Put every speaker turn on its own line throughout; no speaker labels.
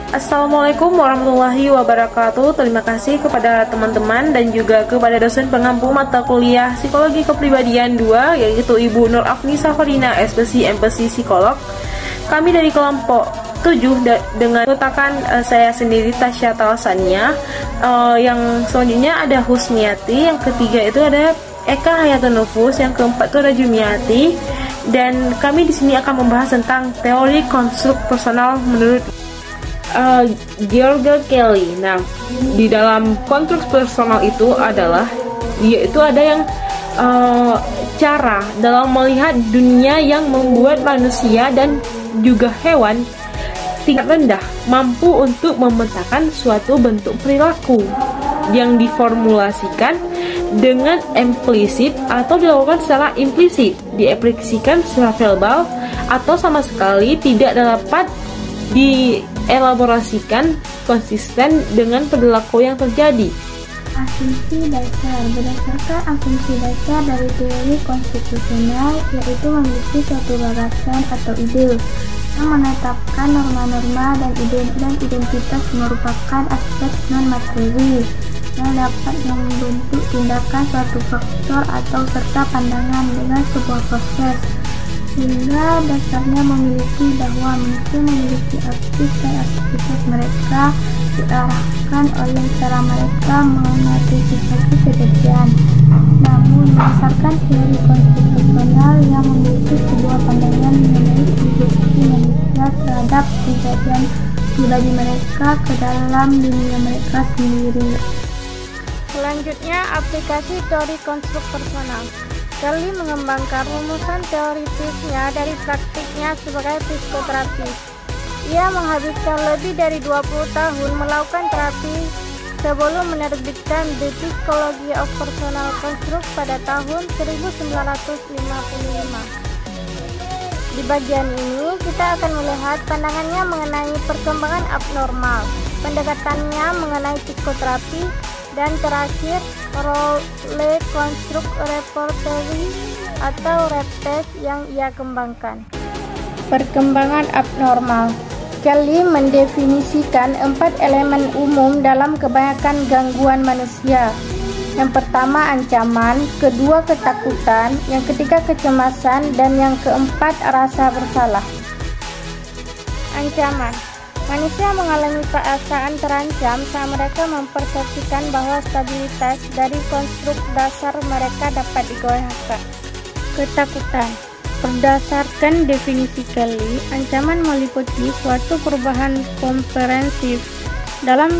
Assalamualaikum warahmatullahi wabarakatuh. Terima kasih kepada teman-teman dan juga kepada dosen pengampu mata kuliah Psikologi Kepribadian 2, yaitu Ibu Nur Afni Safarina, SPC MPC Psikolog. Kami dari kelompok 7 dengan letakkan saya sendiri Tasya Tawasania. Yang selanjutnya ada Husniati, yang ketiga itu ada Eka Hayatun Nufus, yang keempat itu ada Jumiati. Dan kami di sini akan membahas tentang teori konstruk personal menurut George Kelly. Nah, di dalam konstruk personal itu adalah yaitu ada yang cara dalam melihat dunia yang membuat manusia dan juga hewan tingkat rendah mampu untuk memetakan suatu bentuk perilaku yang diformulasikan dengan implisit atau dilakukan secara implisit, diaplikasikan secara verbal atau sama sekali tidak dapat dielaborasikan konsisten dengan perilaku yang terjadi.
Asumsi dasar. Berdasarkan asumsi dasar dari teori konstitusional, yaitu memiliki suatu gagasan atau ide yang menetapkan norma-norma dan identitas merupakan aspek non-materi yang dapat membentuk tindakan suatu faktor atau serta pandangan dengan sebuah proses, sehingga dasarnya memiliki bahwa manusia memiliki aktif dan aktivitas mereka diarahkan oleh cara mereka mengantisipasi kejadian. Namun berdasarkan teori konstitusional yang memiliki sebuah pandangan mengenai kontribusi manusia terhadap kejadian pribadi mereka ke dalam dunia mereka sendiri.
Selanjutnya, aplikasi teori konstruk personal. Kelly mengembangkan rumusan teoritisnya dari praktiknya sebagai psikoterapis. Ia menghabiskan lebih dari 20 tahun melakukan terapi sebelum menerbitkan The Psychology of Personal Construct pada tahun 1955. Di bagian ini, kita akan melihat pandangannya mengenai perkembangan abnormal, pendekatannya mengenai psikoterapi, dan terakhir, role construct repertory atau rep test yang ia kembangkan. Perkembangan abnormal. Kelly mendefinisikan 4 elemen umum dalam kebanyakan gangguan manusia. Yang pertama ancaman, kedua ketakutan, yang ketiga kecemasan, dan yang keempat rasa bersalah. Ancaman. Manusia mengalami perasaan terancam saat mereka mempersepsikan bahwa stabilitas dari konstruk dasar mereka dapat digoyahkan. Ketakutan. Berdasarkan definisi Kelly, ancaman meliputi suatu perubahan komprehensif dalam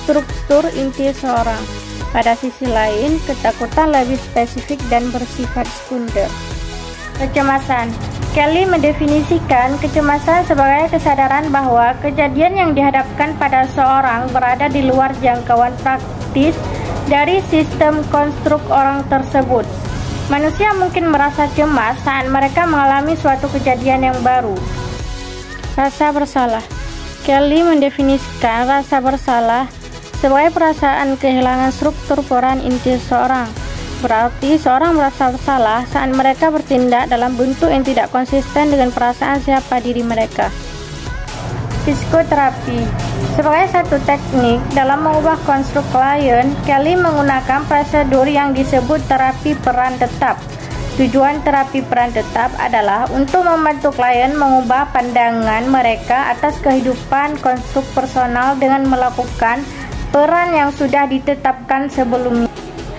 struktur inti seorang. Pada sisi lain, ketakutan lebih spesifik dan bersifat sekunder. Kecemasan. Kelly mendefinisikan kecemasan sebagai kesadaran bahwa kejadian yang dihadapkan pada seorang berada di luar jangkauan praktis dari sistem konstruk orang tersebut. Manusia mungkin merasa cemas saat mereka mengalami suatu kejadian yang baru. Rasa bersalah. Kelly mendefinisikan rasa bersalah sebagai perasaan kehilangan struktur peran inti seorang. Berarti seorang merasa bersalah saat mereka bertindak dalam bentuk yang tidak konsisten dengan perasaan siapa diri mereka. Psikoterapi. Sebagai satu teknik dalam mengubah konstruk klien, Kelly menggunakan prosedur yang disebut terapi peran tetap. Tujuan terapi peran tetap adalah untuk membantu klien mengubah pandangan mereka atas kehidupan konstruk personal dengan melakukan peran yang sudah ditetapkan sebelumnya.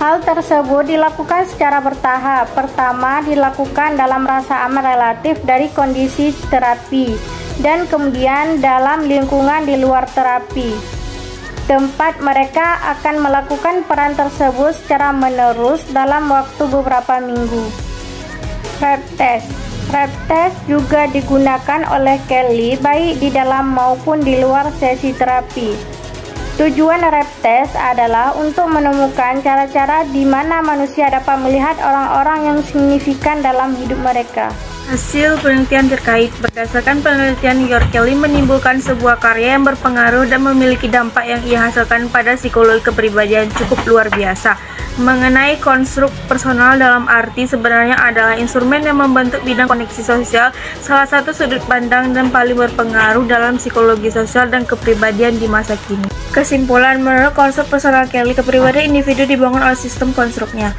Hal tersebut dilakukan secara bertahap. Pertama, dilakukan dalam rasa aman relatif dari kondisi terapi, dan kemudian dalam lingkungan di luar terapi, tempat mereka akan melakukan peran tersebut secara menerus dalam waktu beberapa minggu. Rep test. Rep test juga digunakan oleh Kelly baik di dalam maupun di luar sesi terapi. Tujuan rep test adalah untuk menemukan cara-cara di mana manusia dapat melihat orang-orang yang signifikan dalam hidup mereka. Hasil penelitian terkait. Berdasarkan penelitian, George Kelly menimbulkan sebuah karya yang berpengaruh dan memiliki dampak yang ia hasilkan pada psikologi kepribadian cukup luar biasa. Mengenai konstruk personal dalam arti sebenarnya adalah instrumen yang membentuk bidang koneksi sosial, salah satu sudut pandang dan paling berpengaruh dalam psikologi sosial dan kepribadian di masa kini. Kesimpulan, menurut konstruk personal Kelly, kepribadian individu dibangun oleh sistem konstruknya.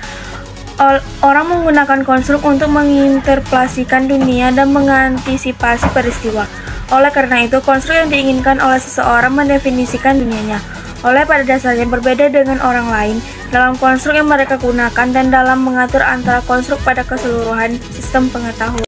Orang menggunakan konstruk untuk menginterpretasikan dunia dan mengantisipasi peristiwa. Oleh karena itu, konstruk yang diinginkan oleh seseorang mendefinisikan dunianya. Oleh pada dasarnya berbeda dengan orang lain dalam konstruk yang mereka gunakan dan dalam mengatur antara konstruk pada keseluruhan sistem pengetahuan.